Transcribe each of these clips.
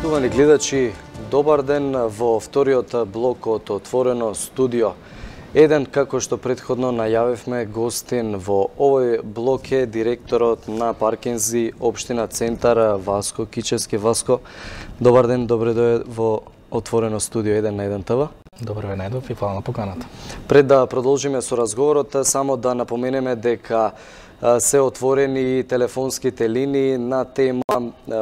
Поштувани гледачи, добар ден во вториот блок од Отворено студио. Еден, како што претходно најавивме, гостин во овој блок е директорот на Паркинзи општина Центар Васко Кичевски. Васко, добар ден, добре дојде во Отворено студио 1 на 1 ТВ. Добре ве најдов и фала на поканата. Пред да продолжиме со разговорот, само да напоменеме дека се отворени телефонските линии на тема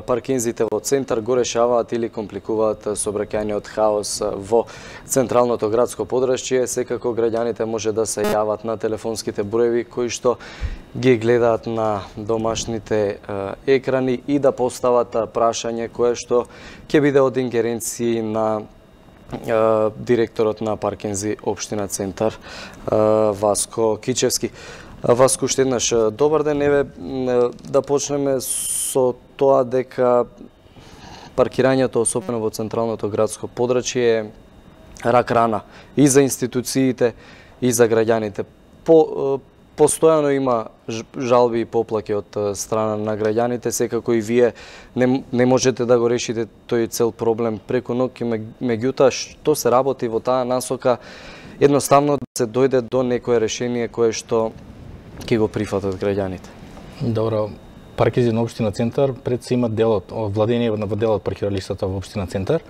паркинзите во Центар го решаваат или компликуваат сообраќајниот хаос во централното градско подрачје. Секако граѓаните може да се јават на телефонските броеви кои што ги гледаат на домашните екрани и да постават прашање кое што ќе биде од ингеренции на директорот на Паркинзи општина Центар Васко Кичевски. Васко, уште еднаш добар ден. Еве да почнеме со тоа дека паркирањето, особено во централното градско подрачје, е рак рана и за институциите и за граѓаните. Постојано има жалби и поплаки од страна на граѓаните, секако и вие не можете да го решите тој цел проблем преку ноќ, меѓутоа што се работи во таа насока едноставно да се дојде до некое решение кое што ќе го прифатат граѓаните. Добро, паркинзи на општина Центар пред се имат делот владение во делот паркиралиштата во општина Центар.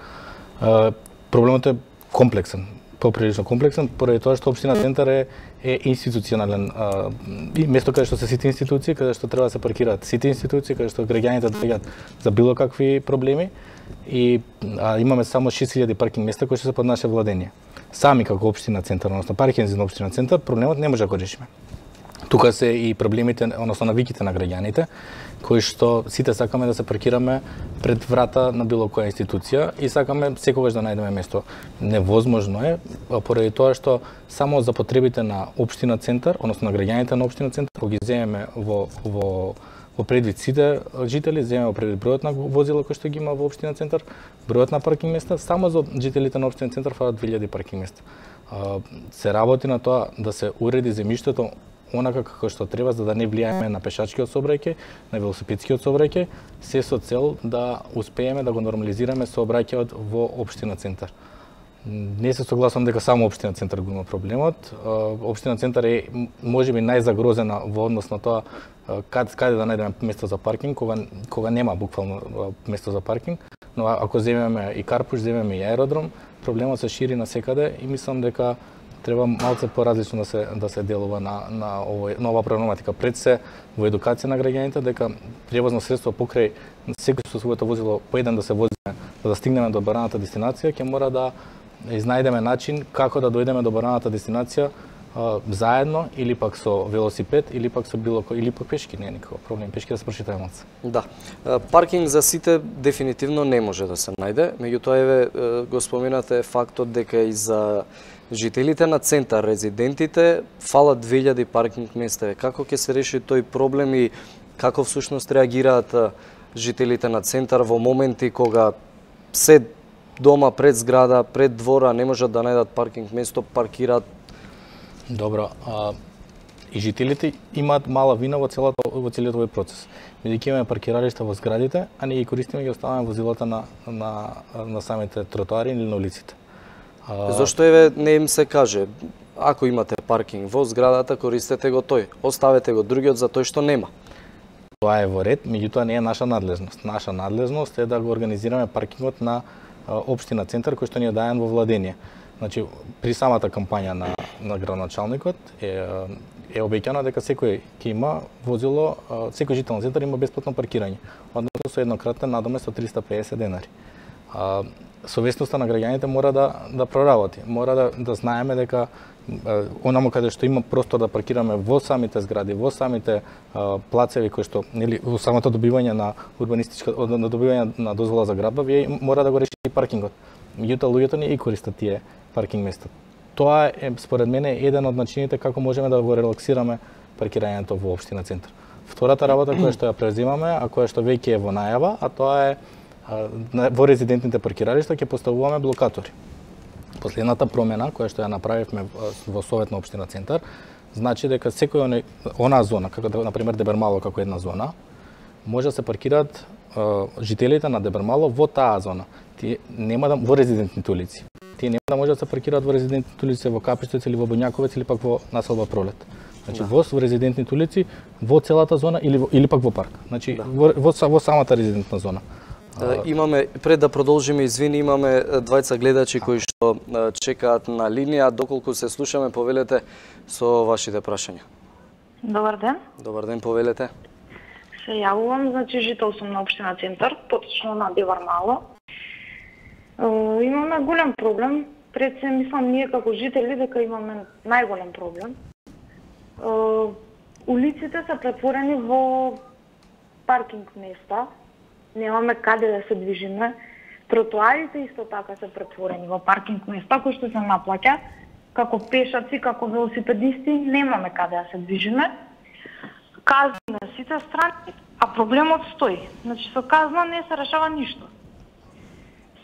Проблемот е комплексен, поприлично комплексен, поради тоа што општина Центар е институционален место каде што се сите институции, каде што треба да се паркираат сите институции, каде што граѓаните доаѓаат за било какви проблеми и имаме само 6000 паркинг места кои што се под наше владение. Сами како општина Центар, односно паркинзи на општина Центар, проблемот не може да го решиме. Тука се и проблемите, односно навиките на граѓаните, кои што сите сакаме да се паркираме пред врата на било која институција и сакаме секогаш да најдеме место. Невозможно е, поради тоа што само за потребите на општина Центар, односно на граѓаните на општина Центар, кога ги земеме во предвид сите жители, земеме во предвид бројот на возила кои што ги има во општина Центар, бројот на паркинг места, само за жителите на општина Центар фалат 2000 паркинг места. Се работи на тоа да се уреди земјиштето онака како што треба, за да не влијаеме на пешачкиот сообраќај, на велосипедскиот сообраќај, се со цел да успееме да го нормализираме сообраќајот во општина Центар. Не се согласувам дека само општина Центар го има проблемот. Општина Центар е можеби најзагрозена во однос на тоа каде да најдеме место за паркинг, кога нема буквално место за паркинг, но ако земеме и Карпуш, земеме и аеродром, проблемот се шири насекаде и мислам дека треба малце поразлично да се делува на ова проблематика. Пред се во едукација на граѓаните дека превозно средство покрај секој со своето возило по еден да се возиме, да стигнеме до бараната дестинација, ќе мора да изнајдеме начин како да дојдеме до бараната дестинација заедно или пак со велосипед или пак со било кој или пак пешки, не е никаков проблем, пешки да се прошетаме малце. Да. Паркинг за сите дефинитивно не може да се најде, меѓутоа еве го споменате фактот дека и за жителите на Центар, резидентите, фалат 2000 паркинг места. Како ќе се реши тој проблем и како всушност реагираат жителите на Центар во моменти кога се дома пред зграда, пред двора, не можат да најдат паркинг место, паркираат? Добро, и жителите имаат мала вина во целиот овој процес. Бидејќи имаме паркиралишта во зградите, а не ги користиме и ги оставаме возилата на самите тротоари или на улиците. Зошто еве не им се каже, ако имате паркинг во зградата, користете го тој, оставете го другиот за тој што нема? Тоа е во ред, меѓутоа не е наша надлежност. Наша надлежност е да го организираме паркингот на општина Центар кој што ни е даен во владение. Значи, при самата кампања на градоначалникот е обеќано дека секој ќе има возило, секој жител на Центар има бесплатно паркирање, односно со еднократен надомест од 350 денари. Совесноста на граѓаните мора да проработи. Мора да знаеме дека онамо каде што има простор да паркираме во самите згради, во самите плацеви кои што нели во самото добивање на добивање на дозвола за градба, вие мора да го решите паркингот. Меѓутоа луѓето не и користат тие паркинг места. Тоа е според мене еден од начините како можеме да го релаксираме паркирањето во општина Центар. Втората работа која што ја преземаме, а која што веќе е во најава, а тоа е во резидентните паркиралишта ќе поставуваме блокатори. Последната промена која што ја направивме во Совет на општина Центар, значи дека секој онаа зона, како на пример Дебермало како една зона, може да се паркираат жителите на Дебармало во таа зона. Тие нема да во резидентните улици. Тие нема да можат да се паркираат во резидентните улици во Капиштец или во Боњаковец или пак во населба Пролет. Значи во резидентните улици, во целата зона или пак во парк. Значи во самата резидентна зона. Имаме, пред да продолжиме, извини, имаме двајца гледачи кои што чекаат на линија. Доколку се слушаме, повелете со вашите прашања. Добар ден. Добар ден, повелете. Се јавувам, значи жител сум на општина Центар, поточно на Дебармало. Имаме голем проблем. Пред се мислам ние како жители дека имаме најголем проблем. Улиците се претворени во паркинг места. Немаме каде да се движиме. Тротоарите исто така се претворени во паркинг места кои што се наплаќаат. Како пешаци, како велосипедисти, немаме каде да се движиме. Казни на сите страни, а проблемот стои. Значи со казна не се решава ништо.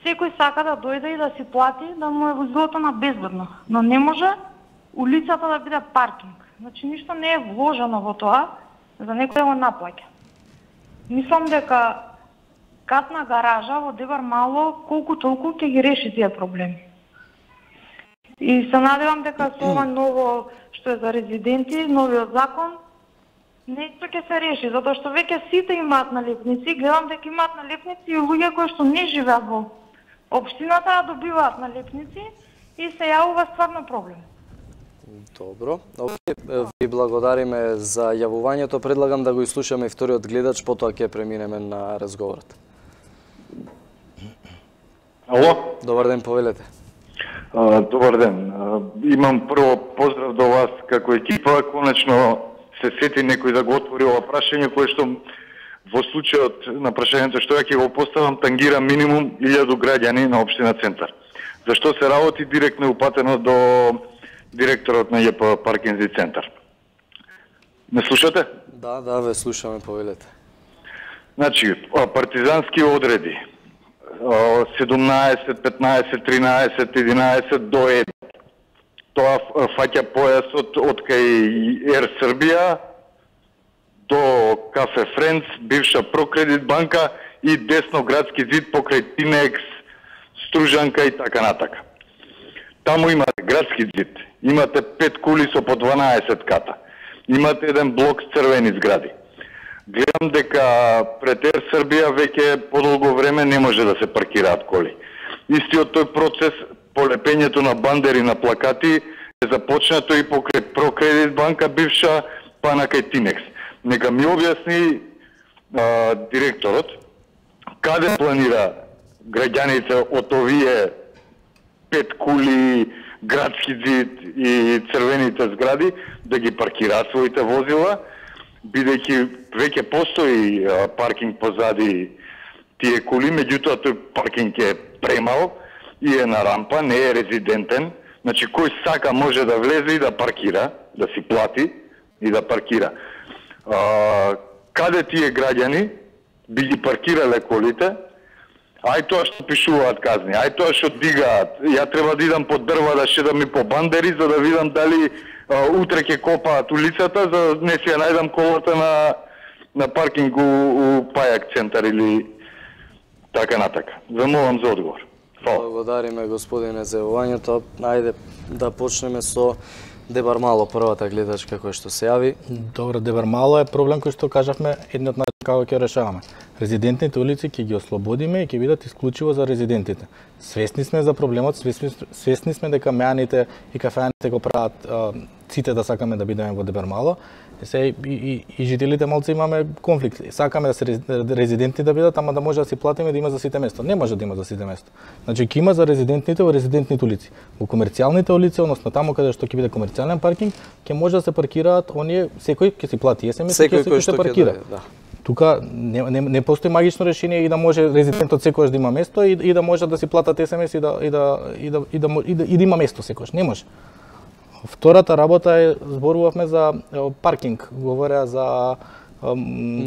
Секој сака да дојде и да си плати, да му е возилото на безбедно, но не може улицата да биде паркинг. Значи ништо не е вложено во тоа за некој да го наплаќа. Мислам дека катна гаража во Дебармало колку толку ќе ги реши тие проблеми. И се надевам дека со ова ново што е за резиденти, новиот закон, нешто ќе се реши, затоа што веќе сите имаат налепници, гледам дека имаат налепници и луѓе кои што не живеат во општината, а добиваат налепници и се јавува стварно проблем. Добро. Ви благодариме за јавувањето. Предлагам да го изслушаме и вториот гледач, потоа ќе преминеме на разговорот. Ало? Добар ден, повелете. Добар ден. Имам прво поздрав до вас како екипа. Конечно се сети некој да го отвори ова прашање, кое што во случајот на прашањето што ја ќе го поставам тангира минимум 1000 граѓани на општина Центар. Зашто се работи директно упатено до директорот на ЈП Паркинзи Центар. Не слушате? Да, ве слушаме, повелете. Значи, партизански одреди 17, 15, 13, 11 до 1. Тоа фаќа појасот од кај Ер Србија до Кафе Френц, бивша Прокредит банка и десно градски зид покрај Тинекс, Стружанка и така натака. Таму имате градски зид, имате 5 кули со по 12 ката, имате еден блок с црвени згради. Гледам дека пред Ер Србија веќе подолго време не може да се паркираат коли. Истиот тој процес, полепењето на бандери на плакати, е започнато и покрај Прокредит банка бивша, па на кај Тинекс. Нека ми објасни директорот каде планира граѓаните од овие 5 кули, градски зид и црвените згради да ги паркираат своите возила, бидејќи веќе постои паркинг позади тие кули, меѓутоа тој паркинг е премал и е на рампа, не е резидентен. Значи кој сака може да влезе и да паркира, да си плати и да паркира. Каде тие граѓани би ги паркирале колите? Ај тоа што пишуваат казни, ај тоа што дигаат. Ја треба да идам по дрва да шедам и по бандери за да видам дали утре ќе копаат улицата, за да не си ја најдам колата на паркинг у Пајак Центар или така натака. Замолам за одговор. Благодариме, господине, за јавувањето. Ајде да почнеме со Дебармало, првата гледачка која што се јави. Добро, Дебармало е проблем кој што кажавме, едниот начин како ќе решаваме. Резидентните улици ќе ги ослободиме и ќе бидат исклучиво за резидентите. Свесни сме за проблемот, свесни сме дека меаните и кафеаните го прават сите да сакаме да бидеме во Дебармало. И жителите малце имаме конфликт. Сакаме да се резидентни да бидат, ама да може да си платиме да има за сите место. Не може да има за сите место. Значи ќе има за резидентните во резидентните улици. Во комерцијалните улици, односно таму каде што ќе биде комерцијален паркинг, ќе може да се паркираат оние, секој ќе си плати СМС и ќе се паркира. Тука не постои магично решение и да може резидентот секогаш да има место и да може да си платат СМС и да има место секогаш. Не може. Втората работа е, зборувавме за паркинг, говореа за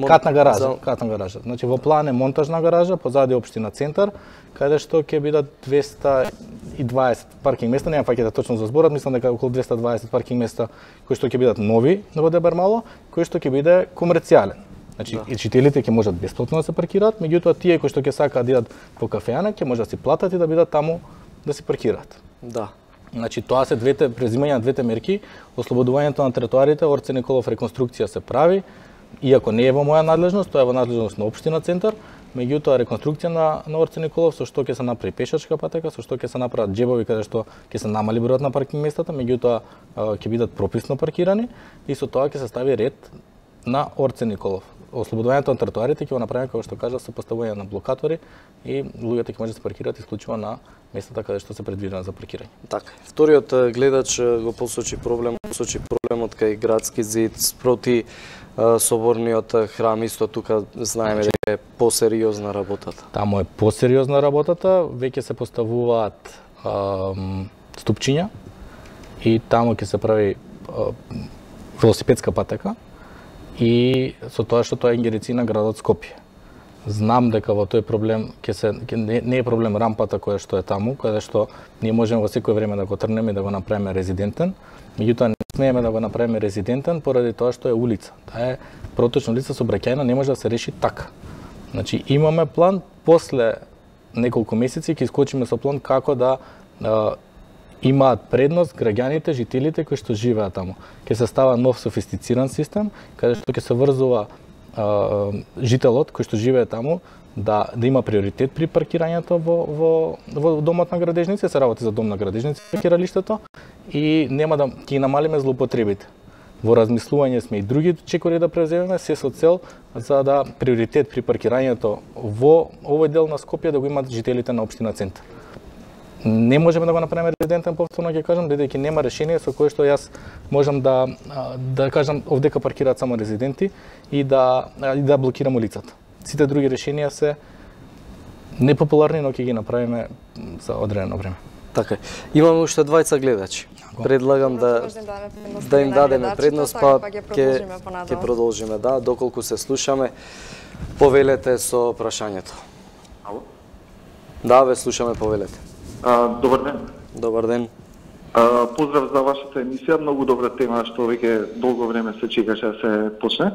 катна гаража. Значи во план е монтажна гаража позади општина Центар, каде што ќе бидат 220 паркинг места, нема фаќата точно за зборот, мислам дека околу 220 паркинг места кои што ќе бидат нови во Дебармало, кои што ќе биде комерцијален. Значи и жителите ќе можат бесплатно да се паркираат, меѓутоа тие кои што ќе сакаат да идат по кафеана ќе може да си платат и да бидат таму да се паркираат. Да. Значи тоа се двете презимање на двете мерки, ослободувањето на тротоарите, Орце Николов реконструкција се прави, иако не е во моја надлежност, тоа е во надлежност на општина Центар, меѓутоа реконструкција на Орце Николов со што ќе се направи пешачка патека, со што ќе се направат џебови каде што ќе се намали бројот на паркинг местата, меѓутоа ќе бидат прописно паркирани и со тоа ќе се стави ред на Орце Николов. Ослободувањето на тротоарите ќе го направиме како што кажа со поставување на блокатори и луѓето ќе може да се паркираат исклучиво на местата каде што се предвидени за паркирање. Така. Вториот гледач го посочи проблемот кај градски зид спроти соборниот храм, исто тука знаеме дека е посериозна работата. Таму е посериозна работата, веќе се поставуваат ступчиња и таму ќе се прави велосипедска патека и со тоа што тоа е ингериција на градот Скопје. Знам дека во тој проблем не е проблем рампата која што е таму, каде што ние можеме во секој време да го трнеме и да го направиме резидентен, меѓутоа не смееме да го направиме резидентен поради тоа што е улица. Таа е проточна улица со браќајна, не може да се реши така. Значи имаме план, после неколку месеци ќе искочиме со план како да имаат предност граѓаните, жителите кои што живеат таму. Ќе се става нов софистициран систем, каде што ќе се врзува жителот кој што живее таму да има приоритет при паркирањето во домот на градежници, се работи за дом на градежници паркиралиштето и нема да ќе намалиме злоупотребите. Во размислување сме и други чекори да преземеме, се со цел за да приоритет при паркирањето во овој дел на Скопје да го имат жителите на општина Центар. Не можеме да го направиме резидентен, повторно ќе кажам, бидејќи нема решение со кое што јас можам да кажам овдека паркираат само резиденти и да блокирам улицата. Сите други решенија се непопуларни, но ќе ги направиме за одредено време. Така е. Имаме уште двајца гледачи. Предлагам да им дадеме предност, па ќе продолжиме, да, доколку се слушаме. Повелете со прашањето. Ало? Да, ве слушаме, повелете. Добар ден. Добар ден. Поздрав за вашата емисија, многу добра тема што веќе долго време се чекаше да се почне.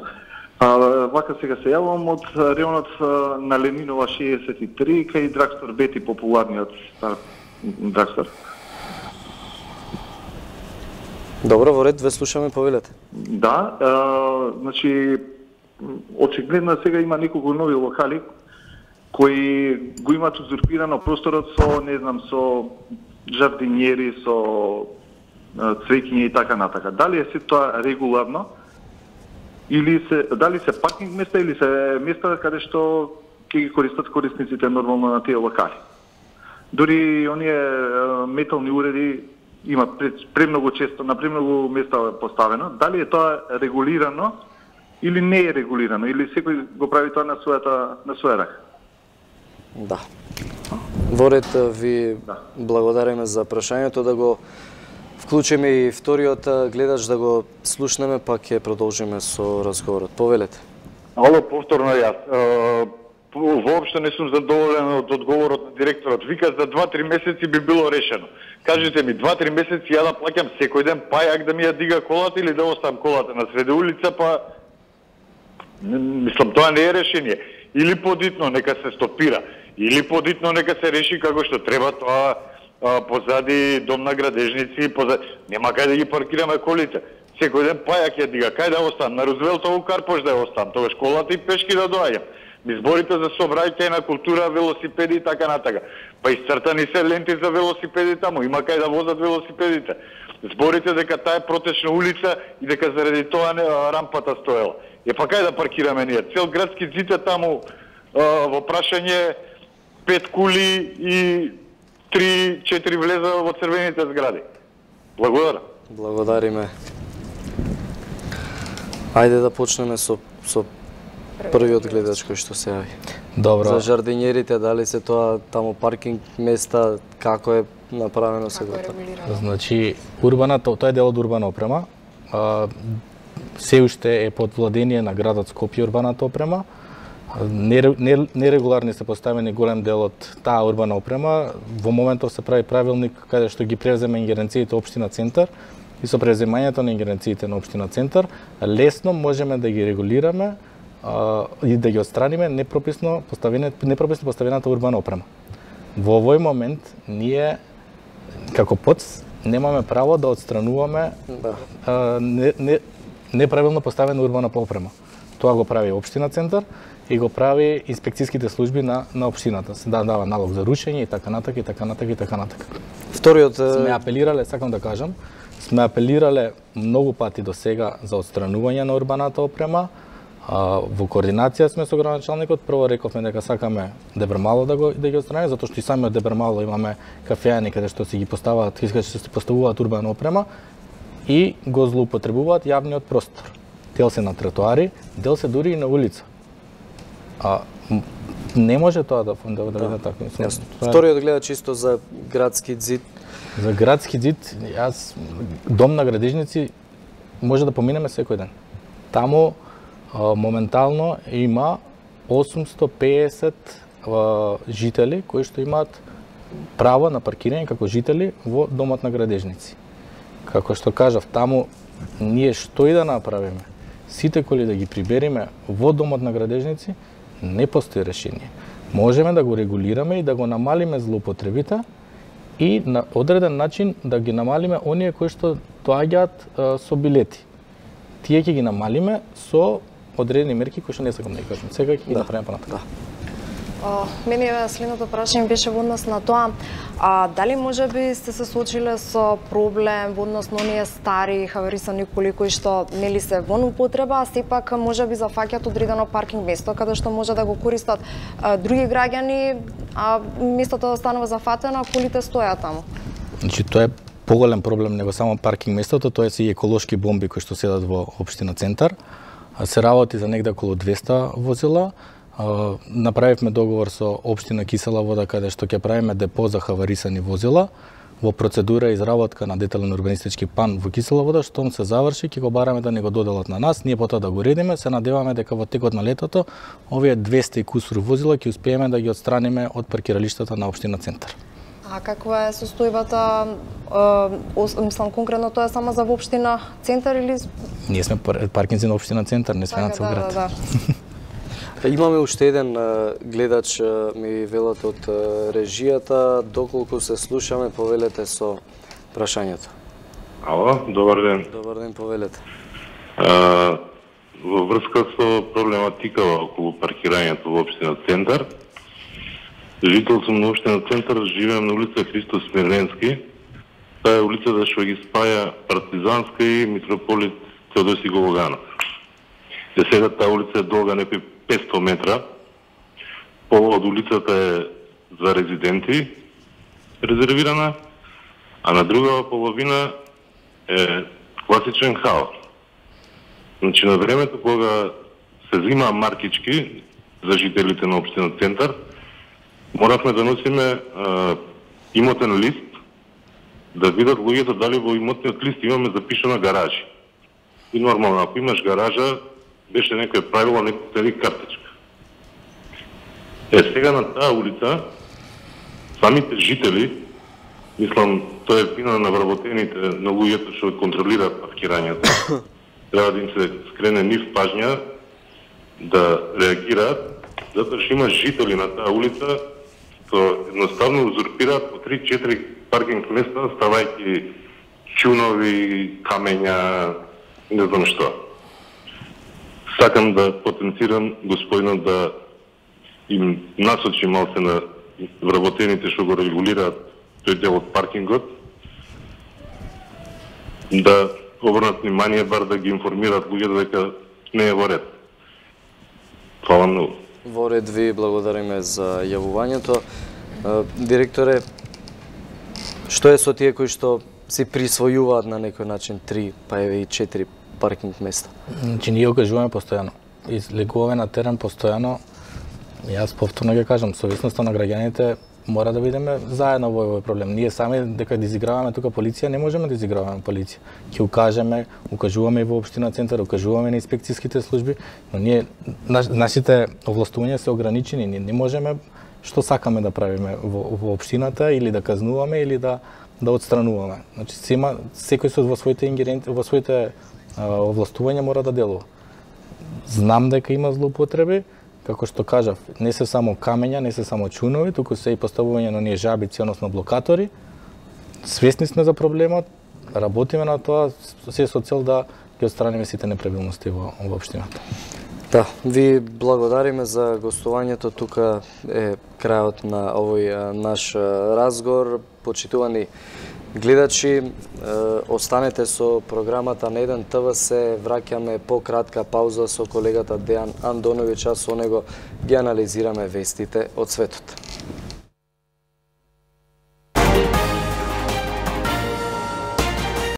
Вака сега се јавам од районот на Ленинова 63 кај Драгстор Бети, популарниот Драгстор. Добро, во ред, ве слушаме, повелете. Да, значи очигледно сега има неколку нови локали кои го имаат узурпирано просторот со, не знам, со жардинјери, со цвеќиња и така натака. Дали е се тоа регуларно? Дали се паркинг места или се места каде што ќе ги користат корисниците нормално на тие локали? Дори оние метални уреди има премногу често, на премногу места поставено. Дали е тоа регулирано или не е регулирано? Или секој го прави тоа на своја рака? Да. Во ред ви благодариме за прашањето, да го вклучиме и вториот гледач да го слушнеме, па ќе продолжиме со разговорот. Повелете. Ало, повторно јас. Воопшто не сум задоволен од одговорот на директорот. Вика за 2-3 месеци би било решено. Кажете ми, 2-3 месеци ја да плаќам секој ден пајак да ми ја дига колата или да оставам колата на среде улица, па мислам тоа не е решение. Или подитно нека се стопира, или подитно нека се реши како што треба тоа позади дом на градежници, нема кај да ги паркираме колите. Секој ден пајак ја дига, кај да оставам? На Рузвелтово Карпош да ја оставам, тогаш колата и пешки да доаѓам. Ми зборите за сообраќајна култура, велосипеди и така натака. Па исцртани се ленти за велосипеди таму, има кај да возат велосипедите. Зборите дека таа е протечна улица и дека заради тоа рампата стоела. Па кај да паркираме ние? Цел градски зид е таму во прашање 5 кули и 3-4 влеза во црвените згради. Благодарам. Благодариме. Ајде да почнеме со првиот гледач кој што се јави. Добро. За жардинјерите, дали се тоа таму паркинг места, како е направено сега? Значи, тоа е дел од урбана опрема. Се уште е под владение на градот Скопје урбаната опрема. Нерегуларни се поставени голем дел од таа урбана опрема. Во моментов се прави правилник каде што ги преземе ингеренциите општина Центар и со преземањето на ингеренциите на општина Центар лесно можеме да ги регулираме и да ги отстраниме непрописно поставената урбана опрема. Во овој момент ние како ПОЦ немаме право да отстрануваме неправилно поставена урбана опрема. Тоа го прави општина Центар и го прави инспекцијските служби на општината. Се дава налог за рушење и така натака. Вториот сме апелирале, сакам да кажам, сме апелирале многу пати до сега за отстранување на урбаната опрема. Во координација сме со градоначалникот, прво рековме дека сакаме Дебермало да ги отстраниме, затоа што и самиот Дебермало имаме кафеани каде што се ги поставуваат, каде што се поставуваат урбана опрема и го злоупотребуваат јавниот простор. Дел се на тротоари, дел се дури и на улица. Не може тоа да биде така. Вториот гледа чисто за градски зид. За градски зид, дом на градежници може да поминеме секој ден. Таму моментално има 850 жители кои што имаат право на паркирање како жители во домот на градежници. Како што кажав, таму ние што и да направиме, сите коли да ги прибериме во домот на градежници, не постои решение. Можеме да го регулираме и да го намалиме злоупотребите и на одреден начин да ги намалиме оние кои што доаѓаат со билети. Тие ќе ги намалиме со одредени мерки кои што не сакам да ги кажам. Сега ќе ги направиме понатаму. Мене следното прашање беше во однос на тоа, дали може би сте се соочиле со проблем во однос на оние стари хаварисани коли кои што нели се во употреба, а сепак може би зафаќаат одредено паркинг место каде што може да го користат други граѓани, а местото останува зафатено, а колите стојат таму. Значи тоа е поголем проблем него само паркинг местото, тоа се и еколошки бомби кои што седат во општина Центар. Се работи за негде околу 200 возила. Направивме договор со општина Кисела Вода каде што ќе правиме депо за хаварисани возила. Во процедура изработка на детален урбанистички план во Кисела Вода, што се заврши, ќе го бараме да не го доделат на нас, ние потоа да го редиме, се надеваме дека во текот на летото овие 200 и кусур возила ќе успееме да ги отстраниме од паркиралиштата на општина Центар. А каква е состојбата, мислам конкретно тоа е само за општина Центар или Ние сме паркинзи на општина Центар, не сме на цел град. Имаме уште еден гледач, ми велат од режијата, доколку се слушаме, повелете со прашањето. Ало, добар ден. Добар ден, повелете. Во врска со проблематика околу паркирањето во општина Центар, жител сум на општина Центар, живеам на улица Христо Смирненски. Таа е улицата што ги спаја Партизанска и Митрополит Теодоси Гологанов. Де сега таа улица е долга некои 500 метра. Пола од улицата е за резиденти резервирана, а на друга половина е класичен хаос. Значи на времето кога се взима маркички за жителите на општина Центар, моравме да носиме имотен лист, да видат луѓето дали во имотниот лист имаме запишана гаражи. И нормално, ако имаш гаража, беше некој правило, некој тели картичка. Сега на таа улица, самите жители, мислам, тоа е вина на вработените на луѓето што контролираат паркирањето, треба да им се скрене нив пажња да реагираат, затоа што има жители на таа улица што едноставно узурпираат по 3-4 паркинг места, ставајќи чунови, камења, не знам што. Сакам да потенцирам господинот да им насочи малце на вработените што го регулираат тој дел од паркингот, да обрнат внимание, бар да ги информираат луѓето дека не е во ред. Фала многу. Во ред, ви благодариме за јавувањето. Директоре, што е со тие кои што си присвојуваат на некој начин 3, па еве и 4 паркинг места? Значи ние окажуваме постојано. Излегуваме на терен постојано. Јас повторно ќе кажам, совесноста на граѓаните мора да бидеме заедно во овој проблем. Ние сами дека да изиграваме тука полиција, не можеме да изиграваме полиција. Ќе укажуваме и во општина Центар, укажуваме на инспекцијските служби, но ние нашите овластувања се ограничени, ние не можеме што сакаме да правиме во општината или да казнуваме или да отстрануваме. Значи секој во своите ингеренти, во своите овластувања мора да делува. Знам дека има злоупотреби, како што кажав, не се само камења, не се само чунови, туку се и поставување на оние жабици, односно блокатори. Свесни сме за проблемот, работиме на тоа, се со цел да ги отстраниме сите неправилности во општината. Да, ви благодариме за гостувањето. Тука е крајот на овој наш разговор. Почитувани гледачи, останете со програмата на 1 ТВ. Се враќаме по кратка пауза со колегата Дејан Андоновиќ, а со него ги анализираме вестите од светот.